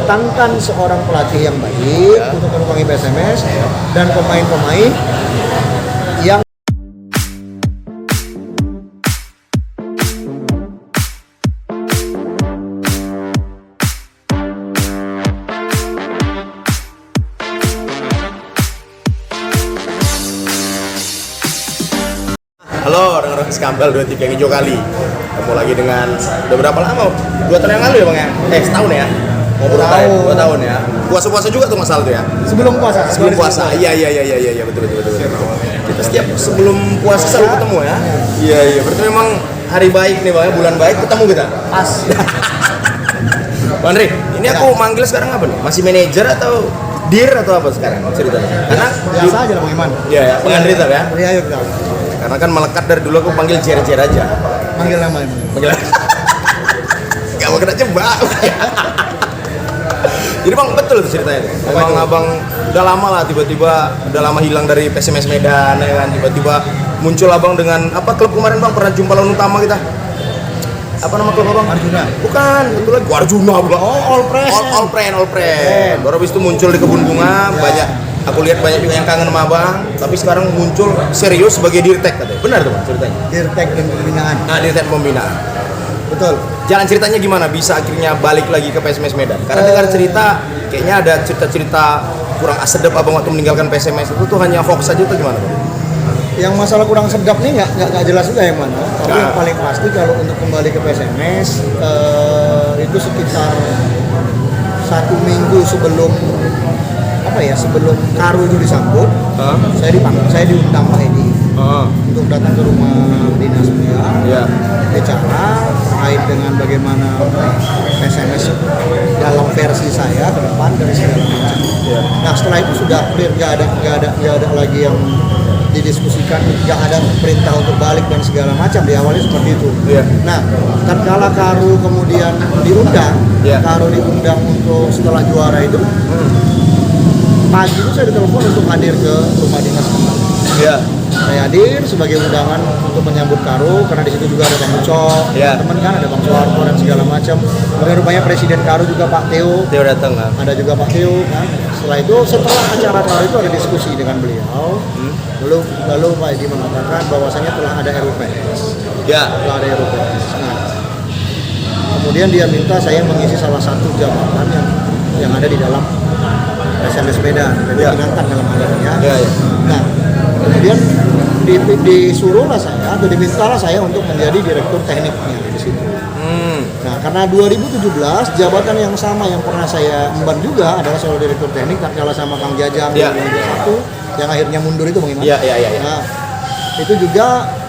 mendatangkan seorang pelatih yang baik untuk menukangi PSMS dan pemain-pemain yang Halo, dengan Rocky Skampel 23 yang hijau kali. Ketemu lagi dengan udah berapa lama? 2 tahun yang lalu ya Bang ya? Setahun ya? Mau berapa ya? 2 tahun ya? Puasa-puasa juga tuh Mas Aldo ya? sebelum puasa. Sebelum puasa. Iya, betul. Kita setiap sebelum puasa selalu ketemu ya? Iya. Berarti memang hari baik nih Bang ya, bulan baik ketemu kita. Pas. Bang Andri, ini aku manggil sekarang apa nih? Masih manajer atau dir atau apa sekarang ceritanya? Karena biasa aja lah Bang Iman. Iya ya, Bang Andri ya? Iya, yuk kita. Karena kan melekat dari dulu aku panggil Jer aja. Panggil nama Iman. Panggil. Gak mau kena jebak. Jadi Bang, betul tuh ceritanya tuh. Memang Abang udah lama lah tiba-tiba udah lama hilang dari PSMS Medan ya kan. Tiba-tiba muncul Abang dengan apa klub kemarin Bang pernah jumpa lawan utama kita. Apa nama klub Abang? Arjuna. Bukan, itu lagi Arjuna pula. All Press. All Friend. Baru habis itu muncul di Kebun Bunga, banyak aku lihat banyak juga yang kangen sama Abang, tapi sekarang muncul serius sebagai Dirtek katanya. Benar tuh Bang ceritanya? Dirtek dan pembinaan. Nah, Dirtek pembinaan. Betul. Jalan ceritanya gimana bisa akhirnya balik lagi ke PSMS Medan? Karena dengar cerita kayaknya ada cerita-cerita kurang sedap Abang waktu meninggalkan PSMS itu tuh hanya fokus aja atau gimana Bang? Yang masalah kurang sedap nih nggak jelas juga yang mana. Tapi yang paling pasti kalau untuk kembali ke PSMS itu sekitar 1 minggu sebelum sebelum Karu itu disambut, saya diundang Pak Edi untuk datang ke rumah dinas beliau, bicara terkait dengan bagaimana PSMS dalam versi saya ke depan dan segala macam. Nah setelah itu sudah clear, nggak ada lagi yang didiskusikan, nggak ada perintah untuk balik dan segala macam. Di awalnya seperti itu. Nah tatkala Karu kemudian diundang, Karu diundang untuk setelah juara itu. Pagi itu saya ditelepon untuk hadir ke rumah dinas kembali. Saya hadir sebagai undangan untuk menyambut Karu karena di situ juga ada Bang Ucok, teman kan ada Bang Soeharto dan segala macam. Kemudian rupanya Presiden Karu juga Pak Theo datang kan? Ada juga Pak Theo kan. Setelah itu setelah acara Karu itu ada diskusi dengan beliau. Lalu Pak Edi mengatakan bahwasanya telah ada RUPS. Telah ada RUPS. Nah, kemudian dia minta saya mengisi salah satu jabatan yang ada di dalam PSMS Medan, Kalimantan dalam hal ini ya. Nah, kemudian disuruhlah saya atau dimintalah saya untuk menjadi direktur tekniknya di situ. Nah, karena 2017 jabatan yang sama yang pernah saya emban juga adalah sebagai direktur teknik tatkala sama Kang Jajang di 2021 yang akhirnya mundur itu Bang Iman. Nah, itu juga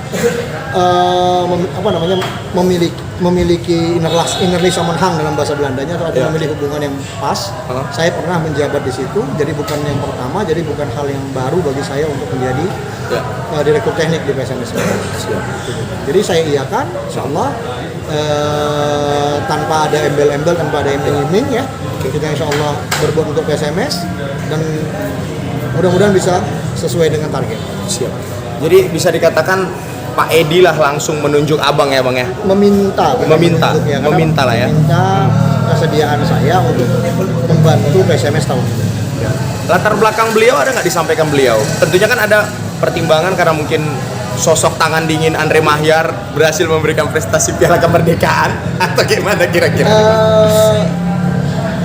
memiliki innerlich samenhang dalam bahasa Belandanya atau memiliki hubungan yang pas. Saya pernah menjabat di situ, jadi bukan yang pertama, jadi bukan hal yang baru bagi saya untuk menjadi direktur teknik di PSMS. Jadi saya iakan, insyaallah tanpa ada embel-embel, tanpa ada iming-iming ya. Kita insyaallah berbuat untuk PSMS dan mudah-mudahan bisa sesuai dengan target. Siap. Jadi bisa dikatakan Pak Edi lah langsung menunjuk Abang ya Bang ya? Meminta lah ya. Meminta kesediaan saya untuk membantu PSMS tahun ini. Latar belakang beliau ada nggak disampaikan beliau? Tentunya kan ada pertimbangan karena mungkin sosok tangan dingin Andre Mahyar berhasil memberikan prestasi Piala Kemerdekaan atau gimana kira-kira?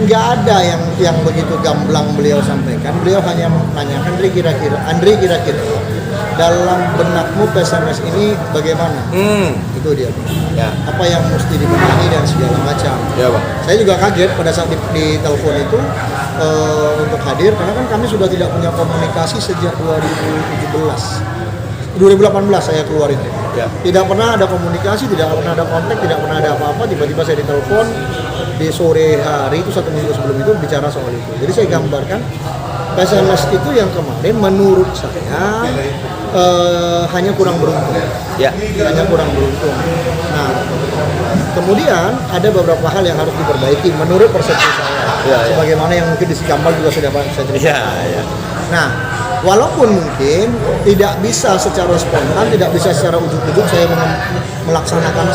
Nggak ada yang begitu gamblang beliau sampaikan. Beliau hanya menanyakan Andri kira-kira dalam benakmu PSMS ini bagaimana? Itu dia. Apa yang mesti dibenahi dan segala macam. Bang. Saya juga kaget pada saat di telepon itu untuk hadir karena kan kami sudah tidak punya komunikasi sejak 2018 saya keluar itu. Tidak pernah ada komunikasi, tidak pernah ada kontak, tidak pernah ada apa-apa. Tiba-tiba saya ditelepon di sore hari itu 1 minggu sebelum itu bicara soal itu. Jadi saya gambarkan PSMS itu yang kemarin menurut saya hanya kurang beruntung. Hanya kurang beruntung. Nah, kemudian ada beberapa hal yang harus diperbaiki menurut persepsi saya. Sebagaimana yang mungkin di Sikambal juga sudah saya ceritakan. Nah, walaupun mungkin tidak bisa secara spontan, tidak bisa secara ujuk-ujuk saya melaksanakan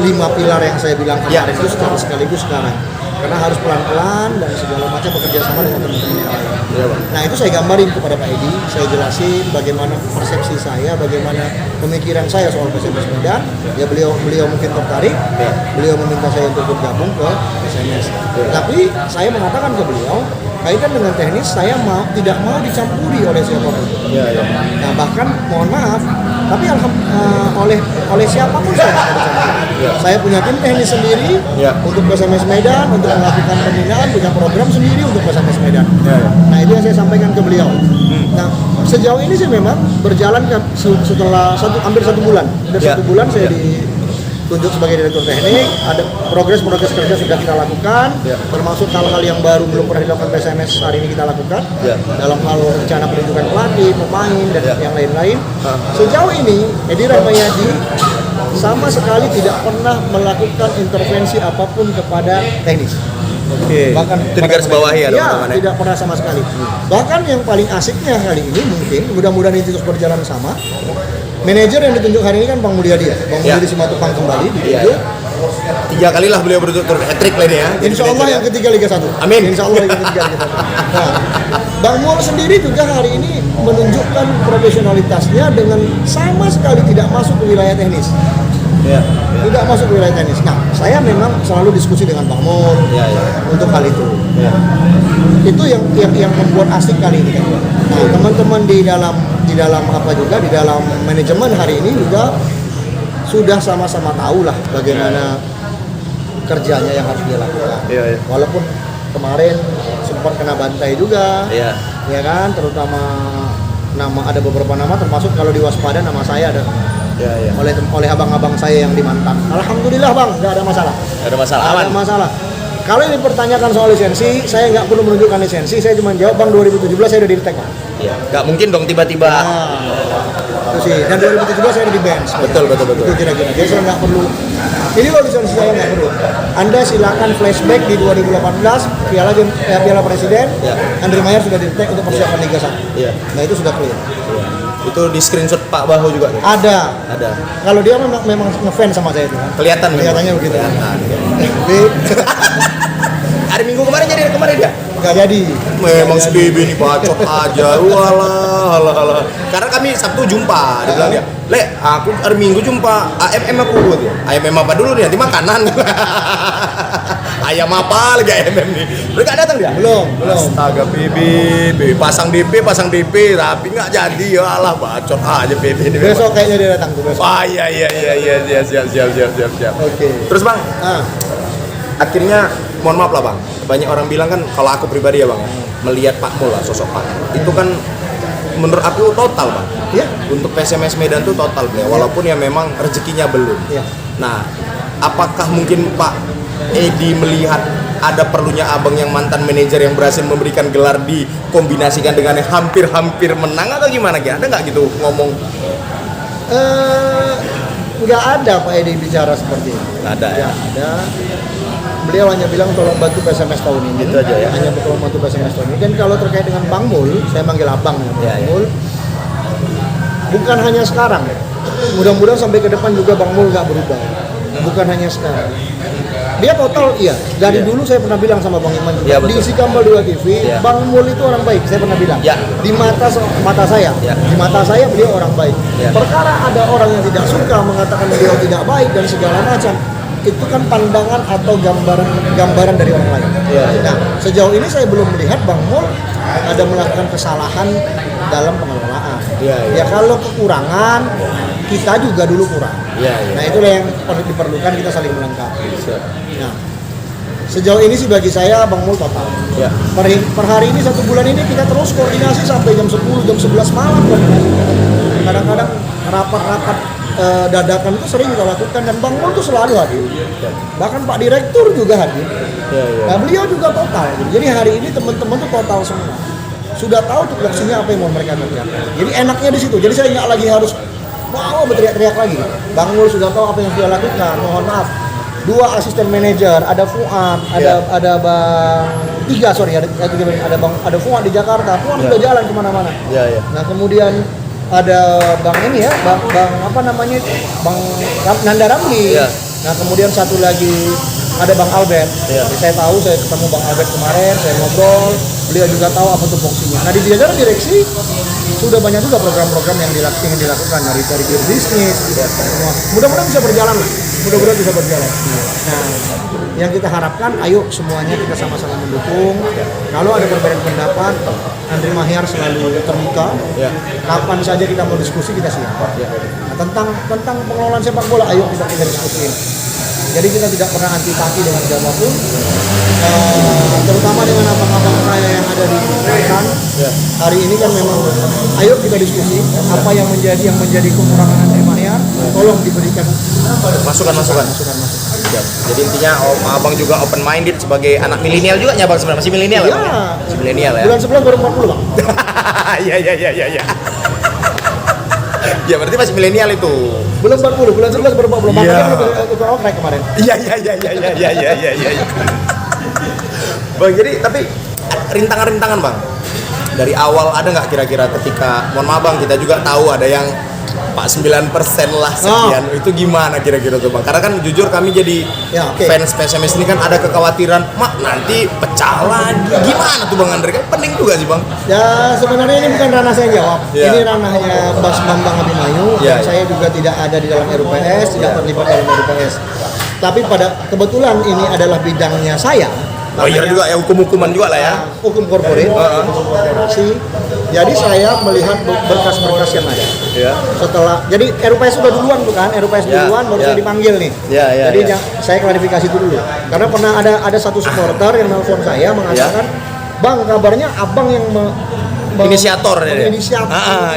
5 pilar yang saya bilang kemarin itu secara sekaligus sekarang. karena harus pelan-pelan dan segala macam bekerja sama dengan teman-teman yang lain. Iya, Bang. Nah itu saya gambarin kepada Pak Edi, saya jelasin bagaimana persepsi saya, bagaimana pemikiran saya soal PSMS Medan. Ya beliau mungkin tertarik, beliau meminta saya untuk bergabung ke PSMS. Tapi saya mengatakan ke beliau, kaitan dengan teknis saya tidak mau dicampuri oleh siapapun. Iya. Nah bahkan mohon maaf, tapi oleh siapapun saya tidak dicampuri. Saya punya tim teknis sendiri untuk PSMS Medan, untuk melakukan pembinaan, punya program sendiri untuk PSMS Medan. Nah itu yang saya sampaikan ke beliau. Nah sejauh ini sih memang berjalan setelah hampir 1 bulan. Sudah 1 bulan saya ditunjuk sebagai direktur teknik. Ada progres kerja sudah kita lakukan, termasuk hal-hal yang baru belum pernah dilakukan PSMS hari ini kita lakukan. Dalam hal rencana penunjukan pelatih, pemain dan yang lain-lain. Sejauh ini Edi Rahmayadi sama sekali tidak pernah melakukan intervensi apapun kepada teknis. Oke. Bahkan itu di garis bawah ya, teman-teman. Tidak pernah sama sekali. Bahkan yang paling asiknya kali ini mungkin, mudah-mudahan itu terus berjalan sama. Manajer yang ditunjuk hari ini kan Bang Mulyadi ya. Bang Mulyadi Simatupang kembali ditunjuk. 3 kali lah beliau berturut-turut hat-trick lah ini ya. Insya Allah yang ketiga Liga 1. Amin. Insya Allah yang ketiga Liga 1. Nah, Bang Mul sendiri juga hari ini menunjukkan profesionalitasnya dengan sama sekali tidak masuk ke wilayah teknis. Tidak masuk ke wilayah teknis. Nah, saya memang selalu diskusi dengan Bang Mul untuk hal itu. Itu yang membuat asik kali ini kan. Nah, teman-teman di dalam manajemen hari ini juga sudah sama-sama tahu lah bagaimana kerjanya yang harus dia lakukan. Walaupun kemarin sempat kena bantai juga, ya kan, terutama ada beberapa nama, termasuk kalau di Waspada nama saya ada oleh abang-abang saya yang di Mantan. Alhamdulillah Bang, nggak ada masalah. Nggak ada masalah, aman. Nggak ada masalah. Kalau ini dipertanyakan soal lisensi, saya nggak perlu menunjukkan lisensi, saya cuma jawab Bang 2017 saya udah di tag. Nggak mungkin dong tiba-tiba. Itu sih. Dan 2017 saya udah di bench. Betul. Itu kira-kira. Jadi saya nggak perlu. Ini loh lisensi saya nggak perlu. Anda silakan flashback di 2018 Piala Presiden. Andre Mayer sudah di tag untuk persiapan Liga 1. Nah itu sudah clear. Itu di screenshot Pak Bahu juga. Ada. Kalau dia memang ngefans sama saya itu. Kelihatannya begitu. Hari Minggu kemarin dia? Nggak jadi. Memang si Bibi ini bacot aja. Walah. Karena kami Sabtu jumpa, dia bilang dia, "Le, aku hari Minggu jumpa AMM aku buat ya. AMM apa dulu nih? Nanti makanan." Ayam apa lagi AMM nih? Mereka datang dia? Belum. Astaga Bibi, pasang DP, tapi nggak jadi. Ya Allah, bacot aja Bibi ini. Besok kayaknya dia datang tuh besok. Iya, siap. Oke. Terus Bang, akhirnya mohon maaf lah Bang, banyak orang bilang kan, kalau aku pribadi ya Bang, melihat Pak Mul lah, sosok Pak, itu kan menurut aku total Bang. Untuk PSMS Medan tuh total beliau, walaupun ya memang rezekinya belum. Nah, apakah mungkin Pak Edi melihat ada perlunya abang yang mantan manajer yang berhasil memberikan gelar dikombinasikan dengan yang hampir menang atau gimana? Ada nggak gitu ngomong? Nggak ada Pak Edi bicara seperti itu. Nggak ada ya? Ada. Beliau hanya bilang tolong bantu PSMS tahun ini. Itu aja ya? Hanya tolong bantu PSMS tahun ini. Dan kalau terkait dengan Bang Mul, saya manggil abang ya, Bang Mul. Bukan hanya sekarang. Mudah-mudahan sampai ke depan juga Bang Mul nggak berubah. Bukan hanya sekarang. Dia total dari dulu saya pernah bilang sama Bang Iman juga, di Isi Kambal 2 TV, Bang Mul itu orang baik, saya pernah bilang. Di mata saya, di mata saya beliau orang baik. Perkara ada orang yang tidak suka mengatakan beliau tidak baik dan segala macam, itu kan pandangan atau gambaran dari orang lain. Nah, sejauh ini saya belum melihat Bang Mul ada melakukan kesalahan dalam pengelolaan. Ya kalau kekurangan, kita juga dulu kurang. Nah itulah yang diperlukan, kita saling melengkapi. Nah, sejauh ini sih bagi saya Bang Mul total. Per hari ini 1 bulan ini kita terus koordinasi sampai jam 10, jam 11 malam koordinasi. Kadang-kadang rapat-rapat dadakan itu sering kita lakukan dan Bang Mul itu selalu hadir. Bahkan Pak Direktur juga hadir. Nah beliau juga total. Jadi hari ini teman-teman tuh total semua. Sudah tahu tupoksinya apa yang mau mereka kerjakan. Jadi enaknya di situ. Jadi saya nggak lagi harus berteriak-teriak lagi. Bang Mul sudah tahu apa yang dia lakukan. Mohon maaf. 2 asisten manajer, ada Fuad, ada Bang ada Fuad di Jakarta. Fuad sudah jalan kemana-mana. Nah kemudian ada Bang ini ya, Bang Nanda Ramli. Nah kemudian satu lagi ada Bang Albert. Iya. Saya tahu, saya ketemu Bang Albert kemarin, saya ngobrol, beliau juga tahu apa tupoksinya. Nah, di jajaran direksi sudah banyak juga program-program yang ingin dilakukan dari bisnis, semua. Mudah-mudahan bisa berjalan lah. Mudah-mudahan bisa berjalan. Nah, yang kita harapkan, ayo semuanya kita sama-sama mendukung. Kalau ada perbedaan pendapat, Andri Mahyar selalu terbuka. Ya. Kapan saja kita mau diskusi, kita siap. Nah, tentang pengelolaan sepak bola, ayo kita diskusiin. Jadi kita tidak pernah antipati dengan siapapun, terutama dengan abang-abang saya yang ada di Thailand. Hari ini kan memang, ayo kita diskusi apa yang menjadi kekurangan Andri Mahyar, tolong diberikan Masukan. Siap. Jadi intinya abang juga open minded sebagai anak milenial juga ya bang, sebenarnya masih milenial ya? Iya. Masih milenial ya. Bulan 11 baru 40 bang. Iya. Ya berarti masih milenial itu. Belum 40, bulan 11 baru 40. Iya. Makanya ikut outback kemarin. Iya. Bang, jadi tapi rintangan-rintangan bang. Dari awal ada nggak kira-kira ketika, mohon maaf bang, kita juga tahu ada yang Pak 9% lah sekian, itu gimana kira-kira tuh bang? Karena kan jujur kami jadi fans PSMS ini kan ada kekhawatiran, mak nanti pecah lagi, gimana tuh bang Andre? Kan penting juga sih bang. Ya sebenarnya ini bukan ranah saya yang jawab, ini ranahnya Bas Bambang Abimanyu, dan saya juga tidak ada di dalam RUPS, tidak terlibat dalam RUPS. Tapi pada kebetulan ini adalah bidangnya saya. Oh iya juga ya, hukum-hukuman juga lah ya. Hukum korporat, hukum korporasi. Jadi saya melihat berkas-berkas yang ada. Iya. Setelah, jadi RUPS sudah duluan bukan? RUPS duluan baru saya dipanggil nih. Jadi saya klarifikasi itu dulu. Karena pernah ada satu supporter yang nelfon saya mengatakan, Bang, kabarnya abang yang inisiator ya.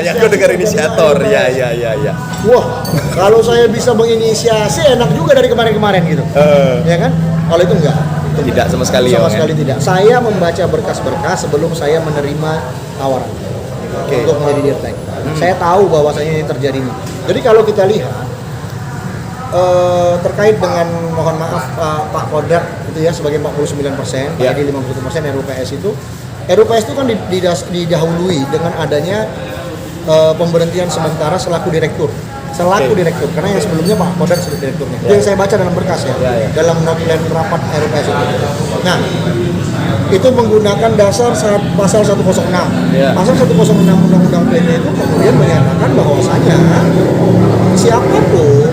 Yang gue dengar inisiator. Ya. Wah, kalau saya bisa menginisiasi enak juga dari kemarin-kemarin gitu. Ya kan? Kalau itu enggak. Tidak sama sekali sama sekali tidak. Saya membaca berkas-berkas sebelum saya menerima tawaran untuk menjadi dirtek. Saya tahu bahwasanya ini terjadi. Jadi kalau kita lihat terkait dengan, mohon maaf Pak Kodrat itu ya sebagai 49%, Pak Edi 50% RUPS itu kan didahului dengan adanya pemberhentian sementara selaku direktur. Karena yang sebelumnya Pak Kodrat sebagai direkturnya. Itu yang saya baca dalam berkas ya. Dalam notulen rapat RUPS itu. Nah, itu menggunakan dasar pasal 106. Pasal 106 Undang-Undang PT itu kemudian menyatakan bahwasanya siapapun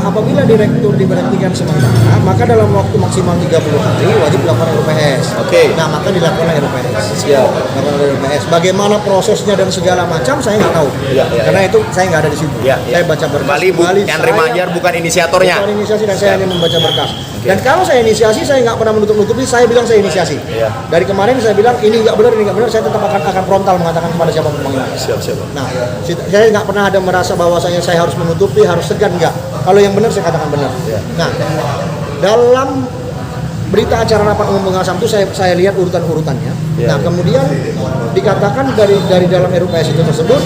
apabila direktur diberhentikan sementara, maka dalam waktu maksimal 30 hari wajib dilakukan RUPS. Nah, maka dilakukan RUPS. RUPS. Bagaimana prosesnya dan segala macam saya nggak tahu. Karena itu saya nggak ada di situ. Saya baca berkas. Kembali Andri Mahyar bukan inisiatornya. Bukan inisiasi, dan saya hanya membaca berkas. Dan kalau saya inisiasi, saya nggak pernah menutup-nutupi. Saya bilang saya inisiasi. Dari kemarin saya bilang ini nggak benar, saya tetap akan frontal mengatakan kepada siapapun pemanggilan. Siap. Nah, saya nggak pernah ada merasa bahwasanya saya harus menutupi, harus segan, nggak. Kalau yang benar saya katakan benar. Nah, dalam berita acara rapat umum pengawas itu saya lihat urutan-urutannya. Nah, kemudian dikatakan dari dalam RUPS itu tersebut,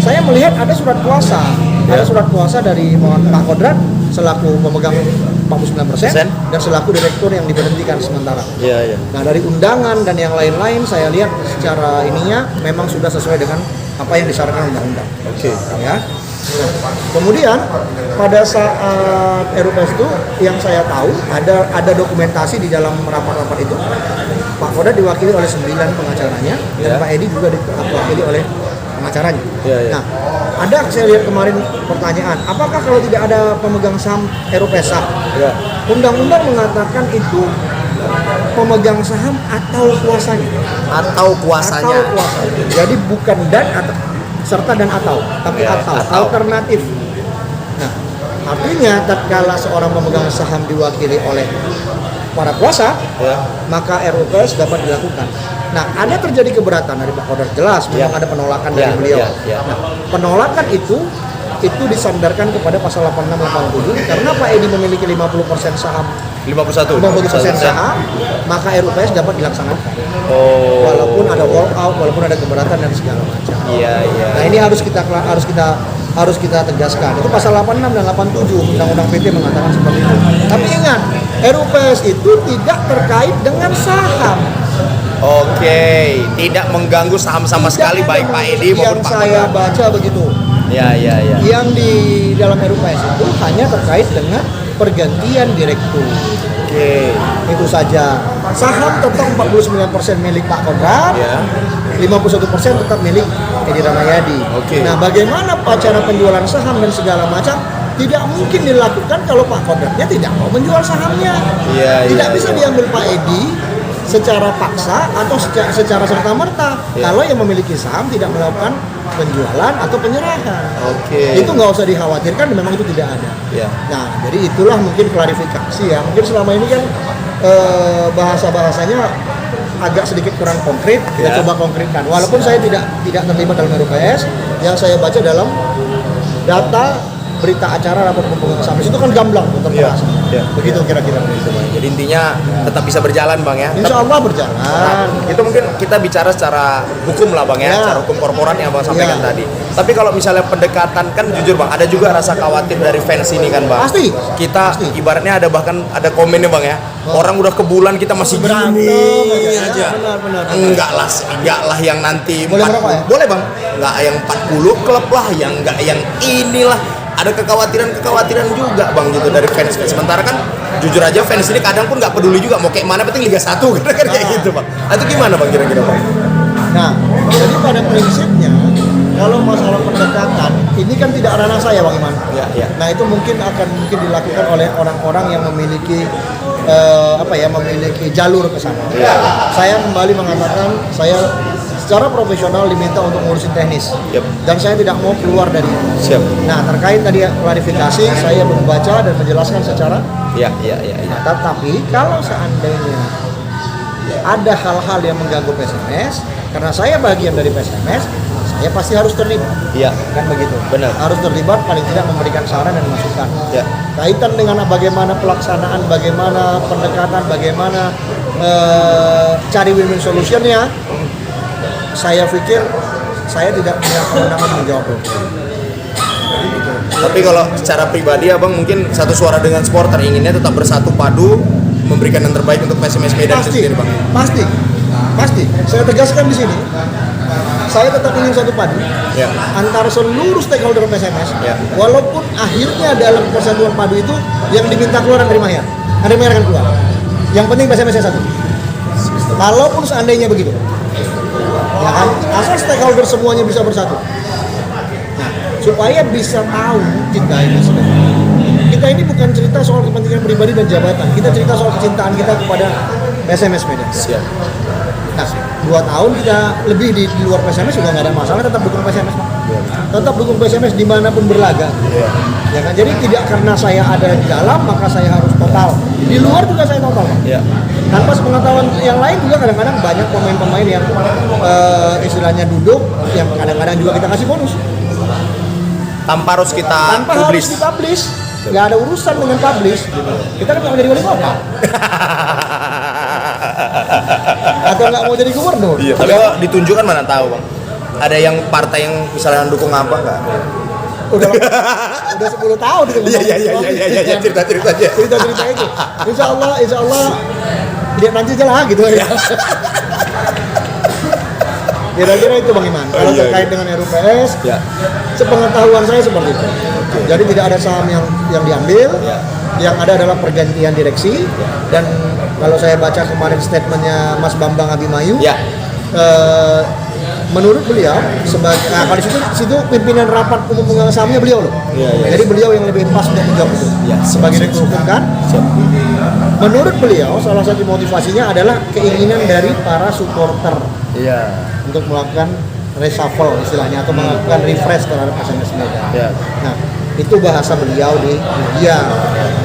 saya melihat ada surat kuasa. Ada surat kuasa dari Pak Kodrat selaku pemegang 49% dan selaku direktur yang diberhentikan sementara. Nah, dari undangan dan yang lain-lain saya lihat secara ininya memang sudah sesuai dengan apa yang disyaratkan undang-undang. Ya. Nah, kemudian pada saat RUPS itu yang saya tahu ada dokumentasi di dalam rapat-rapat itu. Pak Kodrat diwakili oleh 9 pengacaranya dan Pak Edi juga diwakili oleh pengacaranya. Nah, ada saya lihat kemarin pertanyaan, apakah kalau tidak ada pemegang saham RUPS sah? Undang-undang mengatakan itu pemegang saham atau kuasanya. Atau kuasanya. Jadi bukan dan atau serta dan atau, tapi atau alternatif. Nah, artinya tatkala seorang pemegang saham diwakili oleh para kuasa, maka RUPS dapat dilakukan. Nah, ada terjadi keberatan dari Pak Kodrat, jelas memang ada penolakan dari beliau. Nah, penolakan itu disandarkan kepada pasal 86-87 karena Pak Edi memiliki 50% saham, 50% saham, maka RUPS dapat dilaksanakan. Walaupun ada walk out, walaupun ada keberatan dan segala macam. Nah, ini harus kita tegaskan. Itu pasal 86 dan 87 Undang-Undang PT mengatakan seperti itu. Tapi ingat, RUPS itu tidak terkait dengan saham. Tidak mengganggu saham sama sekali baik Pak Edi maupun Pak Kodrat. Yang saya baca begitu. Yang di dalam RUPS itu hanya terkait dengan pergantian direktur. Oke. Itu saja. Saham tetap 49% milik Pak Kodrat, Ya. 51% tetap milik Edi Ramayadi. Oke. Nah, bagaimana cara penjualan saham dan segala macam tidak mungkin dilakukan kalau Pak Kodratnya tidak mau menjual sahamnya. Iya, Tidak iya, bisa iya. diambil Pak Edi secara paksa atau secara serta-merta Iya. kalau yang memiliki saham tidak melakukan penjualan atau penyerahan. Oke. Itu nggak usah dikhawatirkan, memang itu tidak ada. Ya. Nah, jadi itulah mungkin klarifikasi ya. Mungkin selama ini kan bahasa-bahasanya agak sedikit kurang konkret. Kita Ya. coba konkretkan. Walaupun saya tidak terlibat dalam RUPS, yang saya baca dalam data berita acara rapor pembangunan saham itu kan gamblang terperas. Ya. Begitu kira-kira. Jadi intinya tetap bisa berjalan bang ya. Insya Allah berjalan. Itu mungkin kita bicara secara hukum lah bang ya, Ya. secara hukum korporat yang bang sampaikan Ya. tadi. Tapi kalau misalnya pendekatan kan jujur bang, ada juga rasa khawatir dari fans ini kan bang. Pasti. Kita Pasti. ibaratnya ada bahkan ada komennya bang ya. Orang udah kebulan kita masih Berantem gini aja. aja. Benar. Enggak lah yang nanti Boleh merokok ya? boleh bang. Enggak yang 40 klub lah, yang enggak yang inilah. Ada kekhawatiran juga bang gitu dari fans. Sementara kan jujur aja fans ini kadang pun nggak peduli juga mau kayak mana, penting Liga 1 kira-kira kayak gitu bang. Itu gimana bang kira-kira bang? Nah, jadi pada prinsipnya kalau masalah pendekatan ini kan tidak ranah saya Bang Iman. Ya. Nah, itu mungkin dilakukan oleh orang-orang yang memiliki memiliki jalur ke sana. Ya. Saya kembali mengatakan saya secara profesional diminta untuk ngurusin teknis. Yep. Dan saya tidak mau keluar dari itu. Siap. Nah, terkait tadi klarifikasi saya membaca dan menjelaskan secara Ya. Nah, tetapi kalau seandainya ada hal-hal yang mengganggu PSMS, karena saya bagian dari PSMS, saya pasti harus terlibat. Iya. Kan begitu. Benar. Harus terlibat, paling tidak memberikan saran dan masukan. Ya. Kaitan dengan bagaimana pelaksanaan, bagaimana pendekatan, bagaimana cari win-win solution-nya, saya pikir saya tidak punya kewenangan menjawab itu. Tapi kalau secara pribadi abang mungkin satu suara dengan supporter inginnya tetap bersatu padu memberikan yang terbaik untuk PSMS Medan itu Pasti, sendiri bang. pasti. Saya tegaskan di sini, saya tetap ingin satu padu Ya. antara seluruh stakeholder PSMS. Ya. Walaupun akhirnya dalam persatuan padu itu yang diminta keluar Andri Mahyar akan keluar. Yang penting PSMS satu. Kalaupun seandainya begitu, ya kan, asal stakeholder semuanya bisa bersatu. Nah, supaya bisa tahu kita ini bukan cerita soal kepentingan pribadi dan jabatan, kita cerita soal kecintaan kita kepada PSMS Medan. Siap. Nah, 2 tahun kita lebih di luar PSMS juga nggak ada masalah, tetap dukung PSMS, Pak. Tetap dukung PSMS dimanapun berlaga. Ya kan, jadi tidak karena saya ada di dalam maka saya harus total. Di luar juga saya total, Pak. Ya. Tanpa sepengetahuan yang lain juga kadang-kadang banyak pemain-pemain yang istilahnya duduk, yang kadang-kadang juga kita kasih bonus. Tanpa harus kita Tanpa harus publish. dipublish, nggak ada urusan dengan publish. Kita kan nggak mau jadi wali kota atau nggak mau jadi gubernur. Iya. Tapi kalau ditunjukkan mana tahu bang. Ada yang partai yang misalnya dukung apa nggak? udah 10 tahun itu. Iya, cerita aja. Cerita itu. Insya Allah lihat nanti aja lah gitu ya. Kira-kira itu Bang Iman. Kalau Iya. terkait dengan RUPS, Ya. sepengetahuan saya seperti itu. Jadi tidak ada saham yang diambil, Ya. yang ada adalah pergantian direksi. Dan kalau saya baca kemarin statementnya Mas Bambang Abimayu, Ya. menurut beliau sebagai kalau di situ pimpinan rapat umum pemegang sahamnya beliau loh. Iya. Jadi beliau yang lebih pas untuk menjawab itu. Ya, Sebagai direktur hukum kan. Menurut beliau salah satu motivasinya adalah keinginan dari para supporter Iya. untuk melakukan reshuffle istilahnya atau melakukan refresh terhadap PSMS Medan. Ya. Nah, itu bahasa beliau di media.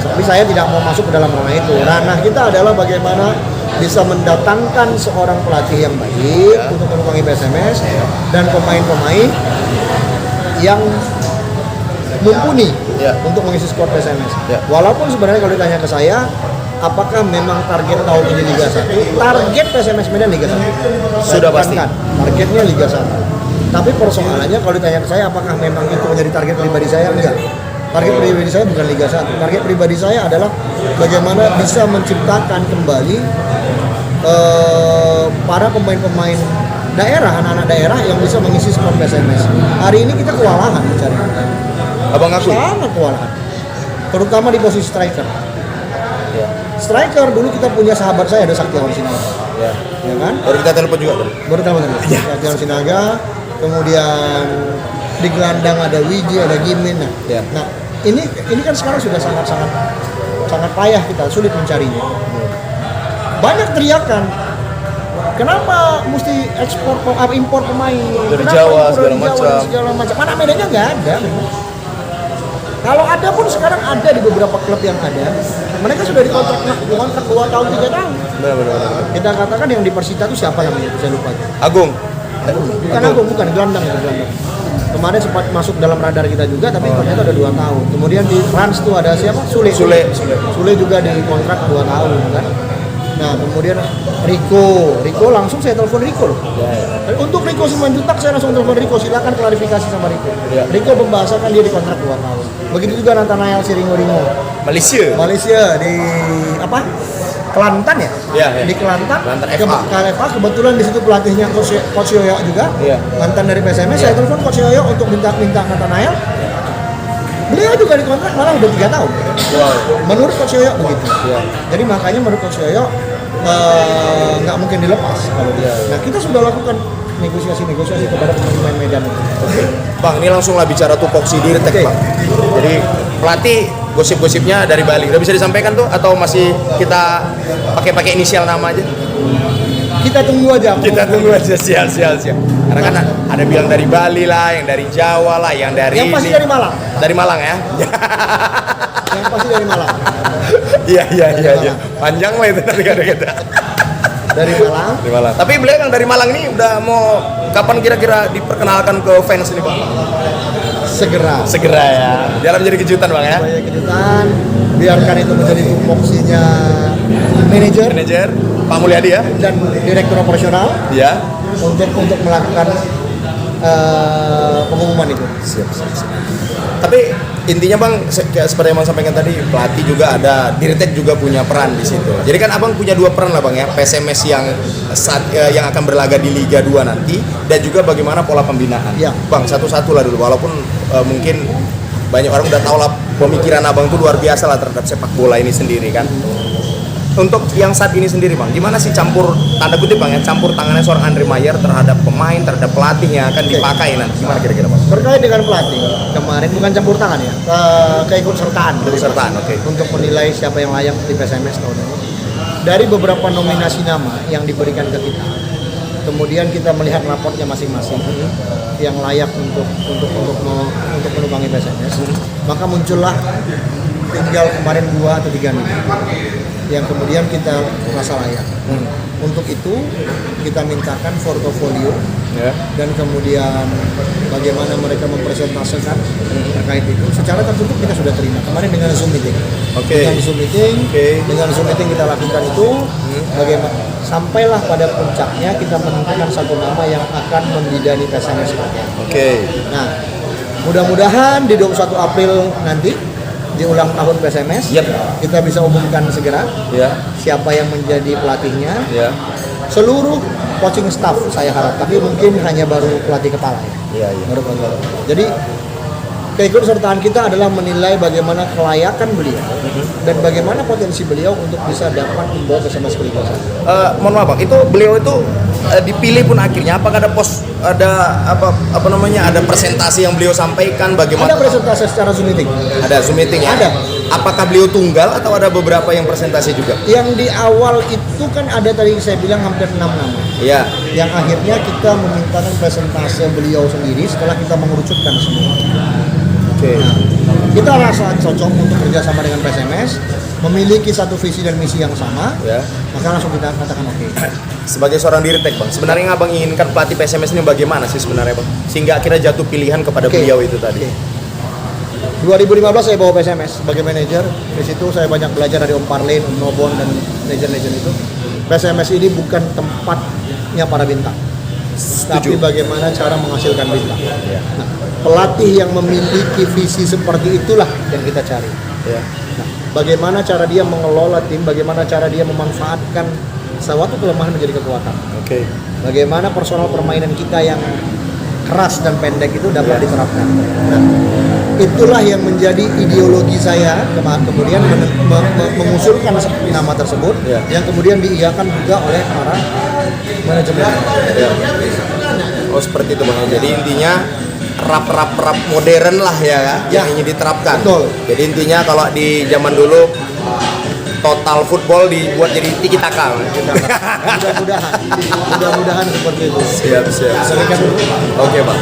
Tapi saya tidak mau masuk ke dalam ranah itu. Ranah kita adalah bagaimana bisa mendatangkan seorang pelatih yang baik untuk menukangi PSMS dan pemain-pemain yang mumpuni untuk mengisi skuad PSMS. Ya. Walaupun sebenarnya kalau ditanya ke saya, apakah memang target tahun ini Liga 1? Target PSMS Medan Liga 1. Sudah pasti. Targetnya Liga 1. Tapi persoalannya kalau ditanya ke saya, apakah memang itu menjadi target pribadi saya? Enggak. Target pribadi saya bukan Liga 1. Target pribadi saya adalah bagaimana bisa menciptakan kembali para pemain-pemain daerah, anak-anak daerah yang bisa mengisi skuad PSMS. Hari ini kita kewalahan mencari. Abang ngaku. Sangat kewalahan. Terutama di posisi striker. Striker dulu kita punya sahabat saya ada Saktiawan Sinaga. Ya kan? Baru kita telepon juga tadi. Baru tahu tadi. Saktiawan Sinaga, kemudian di gelandang ada Wiji, ada Gimin. Nah, ini kan sekarang sudah sangat payah kita, sulit mencarinya. Banyak teriakan. Kenapa mesti impor pemain? Dari Kenapa Jawa, impor segala macam? Mana medannya nggak ada. Kalau ada pun sekarang ada di beberapa klub yang ada. Mereka sudah dikontrak 2 tahun 3 tahun. Benar. Kita katakan yang di Persita itu siapa namanya? Saya lupa. Agung. Bukan gelandang. Kemarin sempat masuk dalam radar kita juga, tapi ternyata ada 2 tahun. Kemudian di Rans tuh ada siapa? Sule juga dikontrak 2 tahun kan. Nah kemudian Rico langsung saya telepon Rico loh. Untuk Rico Simanjuntak saya langsung telepon Rico, silakan klarifikasi sama Rico. Rico membahasakan dia dikontrak 2 tahun. Begitu juga Nathanael Siringo Malaysia di apa? Kelantan ya? Di Kelantan FA. Kebetulan di situ pelatihnya Coach Yoyo juga. Mantan dari PSMS. Saya telepon Coach Yoyo untuk minta Nathanael. Beliau juga dikontrak malah udah 3 tahun. Menurut Coach Yoyo begitu. Jadi makanya menurut Coach Yoyo nggak mungkin dilepas kalau dia. Nah kita sudah lakukan negosiasi kepada pemain Medan. Bang, ini langsung lah bicara tupoksi Dirtek, Bang. Jadi pelatih gosip-gosipnya dari Bali. Udah bisa disampaikan tuh atau masih kita pakai inisial nama aja? Kita tunggu aja. Sial. Karena kan ada bilang dari Bali lah, yang dari Jawa lah, yang pasti dari Malang. Dari Malang ya? Yang pasti dari Malang. Iya. Panjang lah itu tadi kata-kata. Dari Malang. Tapi beliau yang dari Malang ini udah mau kapan kira-kira diperkenalkan ke fans ini, Bang? Segera ya. Jangan menjadi kejutan, Bang ya. Banyak kejutan. Biarkan itu menjadi tupoksinya manajer Pak Mulyadi ya dan direktur operasional. Ya. Untuk melakukan pengumuman itu. Siap. Tapi intinya Bang, seperti yang Bang sampaikan tadi, pelatih juga ada, Dirtek juga punya peran di situ. Jadi kan Abang punya 2 peran lah Bang ya, PSMS yang akan berlaga di Liga 2 nanti, dan juga bagaimana pola pembinaan. Ya. Bang, satu-satu lah dulu, walaupun mungkin banyak orang udah tahu lah pemikiran Abang tuh luar biasa lah terhadap sepak bola ini sendiri kan. Untuk yang saat ini sendiri Bang, gimana sih campur, tanda kutip Bang ya, campur tangannya seorang Andre Mayer terhadap pemain, terhadap pelatih yang akan dipakai nanti, gimana kira-kira Bang? Terkait dengan pelatih, kemarin bukan campur tangan ya, keikutsertaan. Oke. Untuk menilai siapa yang layak di PSMS tahun ini. Dari beberapa nominasi nama yang diberikan ke kita, kemudian kita melihat raportnya masing-masing yang layak untuk menukangi PSMS, maka muncullah tinggal kemarin 2 atau 3 nih yang kemudian kita merasa layak. Untuk itu kita mintakan portofolio dan kemudian bagaimana mereka mempresentasikan terkait itu. Secara tertutup kita sudah terima kemarin dengan Zoom meeting. Dengan Zoom meeting kita lakukan itu. Bagaimana sampailah pada puncaknya kita menentukan satu nama yang akan membidani PSMS. Nah, mudah-mudahan di 21 April nanti di ulang tahun PSMS kita bisa umumkan segera siapa yang menjadi pelatihnya, seluruh coaching staff saya harap, tapi mungkin hanya baru pelatih kepala ya. Baru pelatih. Jadi keikutsertaan kita adalah menilai bagaimana kelayakan beliau dan bagaimana potensi beliau untuk bisa dapat membawa PSMS ke Liga 1. Mohon maaf Bang, itu beliau itu dipilih pun akhirnya apakah ada ada presentasi yang beliau sampaikan, bagaimana? Ada presentasi secara Zoom meeting. Ada Zoom meeting ya? Ada. Apakah beliau tunggal atau ada beberapa yang presentasi juga? Yang di awal itu kan ada tadi saya bilang hampir 6 nama. Iya. Yang akhirnya kita memintakan presentasi beliau sendiri setelah kita mengerucutkan semua. Nah, kita rasa cocok untuk kerjasama dengan PSMS, memiliki satu visi dan misi yang sama, maka langsung kita katakan oke. Sebagai seorang Dirtek Bang, sebenarnya yang Abang inginkan pelatih PSMS ini bagaimana sih sebenarnya Bang? Sehingga akhirnya jatuh pilihan kepada beliau itu tadi. 2015 saya bawa PSMS sebagai manajer. Di situ saya banyak belajar dari Om Parlin, Om Nobon dan legend-legend itu. PSMS ini bukan tempatnya para bintang, tapi bagaimana cara menghasilkan bintang. Nah, pelatih yang memiliki visi seperti itulah yang kita cari. Nah, bagaimana cara dia mengelola tim, bagaimana cara dia memanfaatkan suatu kelemahan menjadi kekuatan. Bagaimana personal permainan kita yang keras dan pendek itu dapat diterapkan. Nah, itulah yang menjadi ideologi saya kemudian mengusulkan seperti nama tersebut yang kemudian diiyakan juga oleh para manajemen. Oh seperti itu Bang. Jadi intinya rap modern lah ya yang ingin diterapkan. Betul. Jadi intinya kalau di zaman dulu total football dibuat jadi tiki taka. Mudah-mudahan seperti itu. Siap. Silakan. Oke Bang.